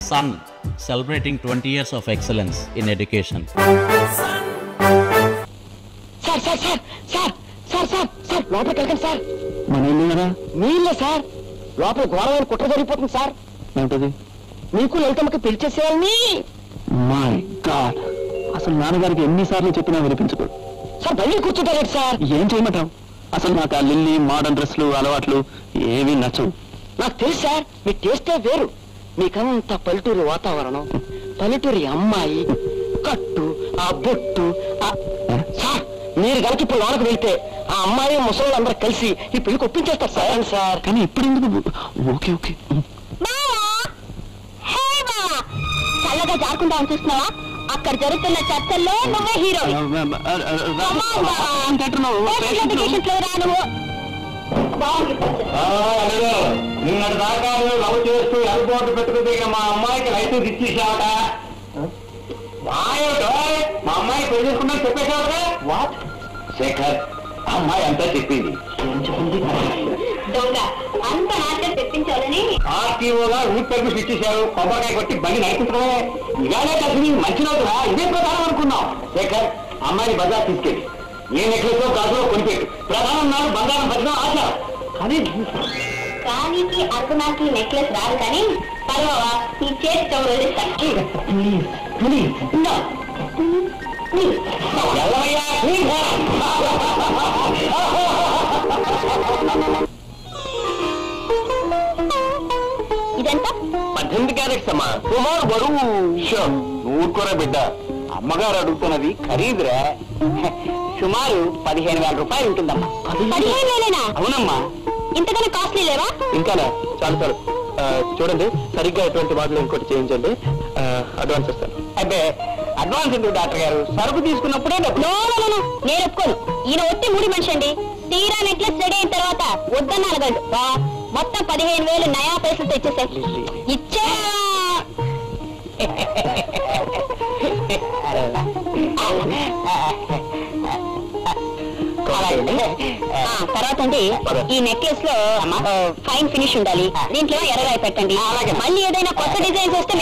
Sun, celebrating 20 years of excellence in education. Sir లోపలికి వెళ్ళండి sir. మన ఇల్లు కదా? మీ ఇల్లే సార్. లోపల ఘోరమైన కుట్ర జరిగిపోతుంది సార్. ఏమిటది? మీకు లలితమ్మకి పిలిచేసేయాలని. మై గాడ్, అసలు నాన్నగారికి ఎన్నిసార్లు చెప్పినా వినిపించదు సార్. బయట కూర్చుంటారేంటి సార్? ఏం చేయమంటావు? అసలు నాకు ఆ లిల్లీ మోడర్న్ డ్రెస్లు అలవాట్లు ఏవి నచ్చవు. నాకు తెలుసు సార్, మీ టేస్టే వేరు. మీకంత పల్లెటూరి వాతావరణం, పల్లెటూరి అమ్మాయి, కట్టు, ఆ బొట్టు. సార్ మీరు కనుక ఇప్పుడు లోనకు వెళ్తే ఆ అమ్మాయి ముసలి అందరూ కలిసి ఈ పెళ్లికి ఒప్పించేస్తారు సార్. సార్ కానీ ఇప్పుడు ఎందుకు? Okay okay. చల్లగా జారుకుంటా అని చూస్తున్నావా? అక్కడ జరుగుతున్న చర్చల్లో నువ్వే హీరో. నిన్నటి దాకా లవ్ చేస్తూ ఎల్బోర్డు పెట్టుకుంటే మా అమ్మాయికి లైసెన్స్ ఇచ్చేసావట. మా అమ్మాయి పెళ్లి చేసుకున్నా చెప్పేసావట. వాట్ శేఖర్, అమ్మాయి అంతా చెప్పింది. అంత నాట్యం తెప్పించాలని ఆర్టీఓగా రూట్ పర్మిషన్ ఇచ్చేశారు. కొబ్బరికాయ కొట్టి బండి నడిపించడమే. ఇలానే కలిసి మంచి రోజురా ఇదే ప్రధానం అనుకున్నాం. శేఖర్, అమ్మాయిని బజార్ తీసుకెళ్ళి ఏ నెక్లెస్ గాజులో కొనిపెట్టు. ప్రధానం నాడు బంగారం భద్రం ఆశ. కానీకి అర్ధనాకి నెక్లెస్ రాదు కానీ పర్వావా నీ చేతి ఇదంతా 18 క్యారెట్స్ అమ్మా. సుమారు బరువు. ఊరుకోరా బిడ్డ, అమ్మగారు అడుగుతున్నది ఖరీదురా. సుమారు 15,000 రూపాయలు ఉంటుందమ్మా. 15,000? అవునమ్మా. ఇంతకన్నా కాస్ట్లీ లేవా? ఇంకానా? చాలు చాలు. చూడండి, సరిగ్గా ఎటువంటి వాటిలో ఇంకోటి చేయించండి. అడ్వాన్స్ ఇస్తాను. అబ్బే అడ్వాన్స్ ఎందుకు డాక్టర్ గారు? సరుకు తీసుకున్నప్పుడే నేను ఒప్పుకోను. ఈయన ఒట్టి మూడి మనిషి అండి. తీరా నెక్లెస్ రెడీ అయిన తర్వాత వద్దన్న అనగలడు. మొత్తం 15,000 నయా పైసలతో ఇచ్చేసాయి. ఇచ్చా తర్వాత అండి ఈ నెక్లెస్ లో ఫైన్ ఫినిష్ ఉండాలి. దీంట్లో ఎర్రరాయి పెట్టండి. మళ్ళీ ఏదైనా కొత్త డిజైన్స్ వస్తే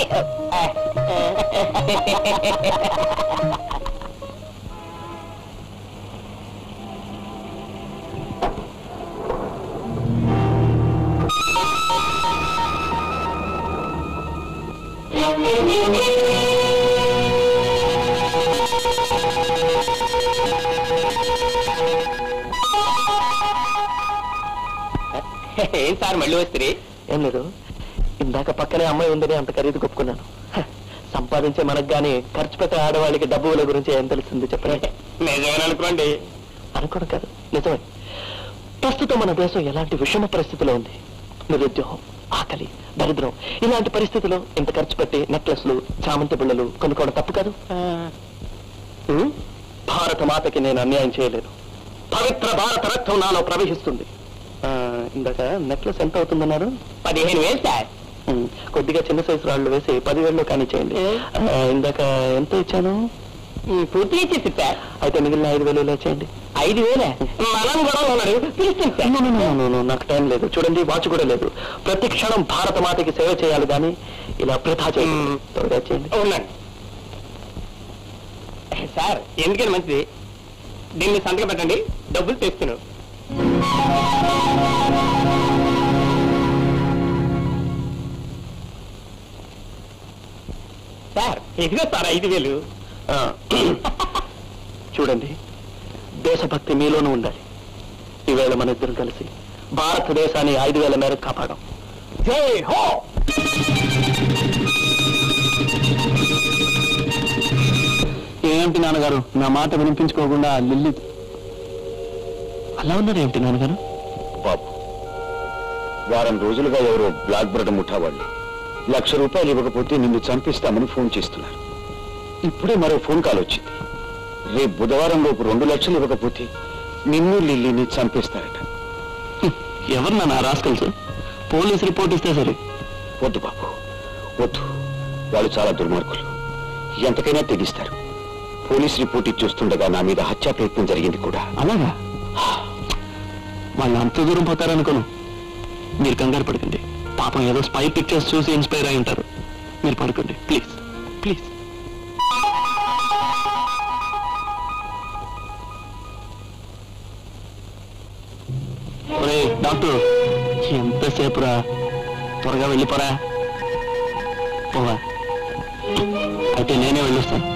ఏం సార్ మళ్ళీ వస్తే? ఏం లేదు, ఇందాక పక్కనే అమ్మాయి ఉందని అంత ఖరీదు కొప్పుకున్నాను. సంపాదించే మనకు గానీ ఖర్చు పెట్టే ఆడవాళ్ళకి డబ్బుల గురించి ఏం తెలుస్తుంది చెప్పండి. నిజమేననుకోండి. అనుకోవడం కాదు, నిజమే. ప్రస్తుతం మన దేశం ఎలాంటి విషమ పరిస్థితిలో ఉంది. నిరుద్యోగం, ఆకలి, దరిద్రం, ఇలాంటి పరిస్థితుల్లో ఇంత ఖర్చు పెట్టి నెక్లెస్లు, చామంతి బిళ్ళలు కొనుక్కోవడం తప్పు కాదు. భారత మాతకి నేను అన్యాయం చేయలేదు. పవిత్ర భారత రక్తం నాలో ప్రవహిస్తుంది. ఇందాక నెక్లెస్ ఎంత అవుతుందన్నారు? 15,000 సార్. కొద్దిగా చిన్న సైజు రాళ్ళు వేసి 10,000 కానీ చేయండి. ఇందాక ఎంత ఇచ్చాను? పూర్తిగా ఇచ్చేసి సార్. అయితే మిగిలిన 5,000 చేయండి. 5,000? మనం కూడా ఉన్నారు. నాకు టైం లేదు. చూడండి, వాచ్ కూడా లేదు. ప్రతి క్షణం భారత మాతకి సేవ చేయాలి కానీ ఇలా వృధా చేయండి. త్వరగా చేయండి. అవునండి సార్. ఎందుకని మంచిది, దీన్ని సంతకం పెట్టండి, డబ్బులు తెస్తున్నాను. సార్ ఇదిగో సార్ 5,000. చూడండి, దేశభక్తి మీలోనూ ఉండాలి. ఈవేళ మన ఇద్దరు కలిసి భారతదేశాన్ని 5,000 మేరకు కాపాడం. జై హో. ఏమిటి నాన్నగారు, నా మాట వినిపించుకోకుండా లిల్లీ అలా ఉన్నారు ఏమిటి నాన్నగారు? బాబు, వారం రోజులుగా ఎవరో బ్లాక్ బ్రెడ్ ముఠా వాళ్ళు 1,00,000 రూపాయలు ఇవ్వకపోతే నిన్ను చంపిస్తామని ఫోన్ చేస్తున్నారు. ఇప్పుడే మరో ఫోన్ కాల్ వచ్చింది. రేపు బుధవారం లోపు 2 లక్షలు ఇవ్వకపోతే నిన్ను లిల్లీని చంపేస్తారట. ఎవరు నా రాస్కల్స్? పోలీస్ రిపోర్ట్ ఇస్తే సరే. వద్దు బాబు, వద్దు. వాళ్ళు చాలా దుర్మార్గులు, ఎంతకైనా తెగిస్తారు. పోలీస్ రిపోర్ట్ ఇచ్చొస్తుండగా నా మీద హత్యా ప్రయత్నం జరిగింది కూడా. అలాగా? వాళ్ళు అంత దూరం పోతారనుకోను. మీరు కంగారు పడకండి. పాపం ఏదో స్పై పిక్చర్స్ చూసి ఇన్స్పైర్ అయి ఉంటారు. మీరు పడుకోండి ప్లీజ్ ప్లీజ్. ఒరే డాక్టర్, ఎంతసేపు రా, త్వరగా వెళ్ళిపోరా. పోవా, అయితే నేనే వెళ్ళొస్తాను.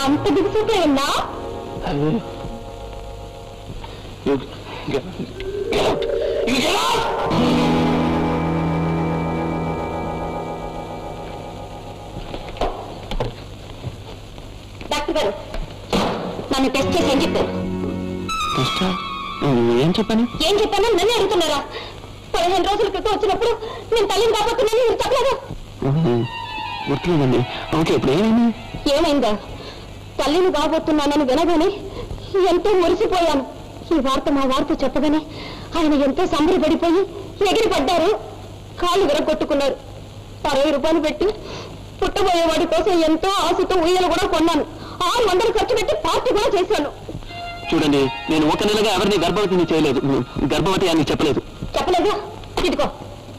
అంత దిగుతుందా? డాక్టర్ గారు, నన్ను టెస్ట్ చేసి ఏం చెప్పారు? ఏం చెప్పాను నన్ను అడుగుతున్నారా? 15 రోజుల క్రితం వచ్చినప్పుడు నేను తల్లిని కాబోతున్నాను మీరు చెప్పలేదు. గుర్తులేదండి. ఓకే, ఇప్పుడు ఏమైంది? ఏమైందా? తల్లిని కాబోతున్నానని వినగానే ఎంతో మురిసిపోయాను. ఈ వార్త మా వార్త చెప్పగానే ఆయన ఎంతో సంబరపడిపోయి ఎగిరి పడ్డారు, కాళ్ళు విరగొట్టుకున్నారు. 60 రూపాయలు పెట్టి పుట్టబోయేవాడి కోసం ఎంతో ఆశతో ఉయ్యలు కూడా కొన్నాను. 600 ఖర్చు పెట్టి పార్టీ కూడా చేశాను. చూడండి, నేను 1 నెలగా ఎవరిని గర్భవతిని చేయలేదు. గర్భవతి అని చెప్పలేదు. చెప్పలేదా? ఇదిగో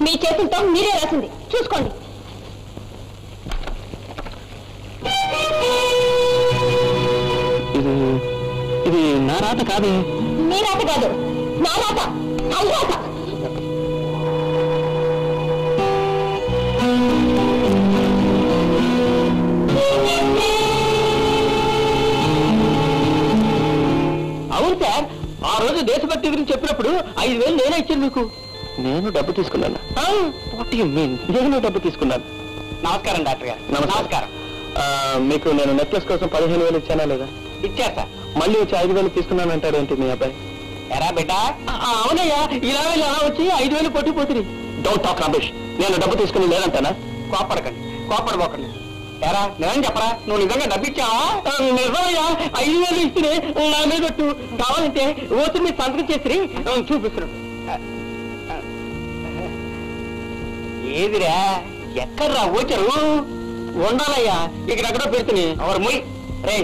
మీ చేతులతో మీరే రాసింది, చూసుకోండి. ఇది నా రాత కాదే. మీ రాత కాదు, నా రాత, అల్రాత. అవును సార్, ఆ రోజు దేశభక్తి గురించి చెప్పినప్పుడు 5,000 నేనే ఇచ్చాను మీకు. నేను డబ్బు తీసుకున్నాను. నేను డబ్బు తీసుకున్నాను. నమస్కారం డాక్టర్ గారు. నమస్కారం. మీకు నేను నెక్లెస్ కోసం 15,000 ఇచ్చానా లేదా? ఇచ్చారు సార్. మళ్ళీ వచ్చి 5,000 తీసుకున్నానంటారు ఏంటి మీ అబ్బాయి? ఎరా బిడ్డ, అవునయ్యా, ఇలా వచ్చి 5,000 కొట్టిపోతుంది. Don't talk Ramesh. నేను డబ్బు తీసుకుని లేదంటానా? కోపడకండి, కోపడబోకండి. ఎరా నేను చెప్పరా, నువ్వు నిజంగా డబ్బిచ్చావా? నిజమయ్యా, 5,000 ఇస్తే నా మీద కావాలంటే ఓటు మీద సంతకం చేసి చూపిస్తున్నాను. ఏదిరా, ఎక్కడ్రా ఓచరు? ఉండాలయ్యా, ఇక్కడెక్కడో పెడుతుని. ఎవరు ముయ్ రే,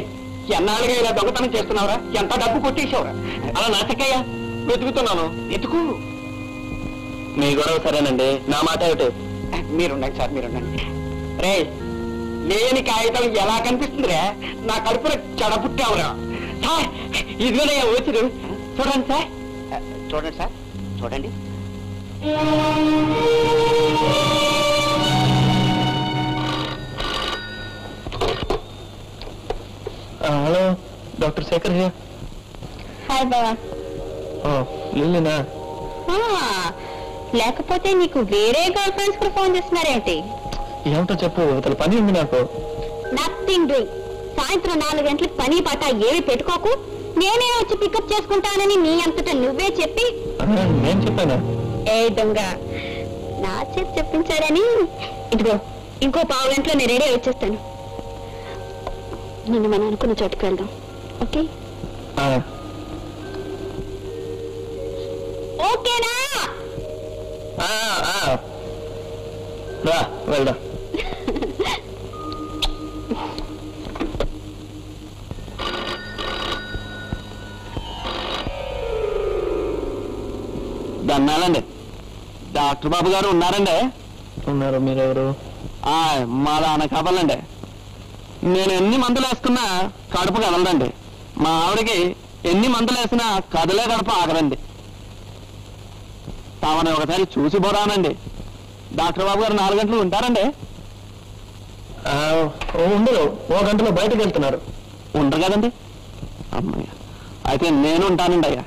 ఎన్నాళ్ళుగా ఇలా దొంగతనం చేస్తున్నావురా? ఎంత డబ్బు కొట్టేసావురా? అలా నాటకయ్యా, వెతుకుతున్నాను. ఎతుకు. మీ గొడవ సరేనండి, నా మాట ఏమిటి? మీరుండండి సార్, మీరుండండి. రే, లేని కాగితం ఎలా కనిపిస్తుందిరా? నా కడుపులో చెడపుట్టావురా. సార్, ఇదిగోనయ్యా ఓచరు. చూడండి సార్, చూడండి సార్, చూడండి. Hello, doctor Shekhar here. Hi బావా. లిల్లీనా? లేకపోతే నీకు వేరే గర్ల్ ఫ్రెండ్స్ కూడా ఫోన్ చేస్తున్నారేంటి? ఏమిటో చెప్పు, అతను పని ఉంది నాకు. Nothing doing. సాయంత్రం 4 గంటలకు పని పాట ఏవి పెట్టుకోకు, నేనే వచ్చి పికప్ చేసుకుంటానని నీ అంతటా నువ్వే చెప్పి. నేను చెప్పానా? ఏ దొంగ, నా చేతి చెప్పించాడని. ఇదిగో, ఇంకో 1/2 గంటలో నేను రెడీ వచ్చేస్తాను. నిన్ను మనం అనుకున్న చోటుకు వెళ్దాం, ఓకే? ఓకేనా? రా వెళ్దాం. దన్నాలండి. డాక్టర్ బాబు గారు ఉన్నారండి? ఉన్నారు. మీరెవరు? మా దాన కావాలండి. నేను ఎన్ని మందులు వేసుకున్నా కడుపు కదలదండి. మా ఆవిడకి ఎన్ని మందులు వేసినా కదలే కడుపు ఆగదండి. తామని ఒకసారి చూసి పోరానండి. డాక్టర్ బాబు గారు 4 గంటలు ఉంటారండి? ఉండరు, 1 గంటలో బయటకు వెళ్తున్నారు. ఉండరు కదండి. అమ్మయ్య, అయితే నేను ఉంటానండి అయ్యా.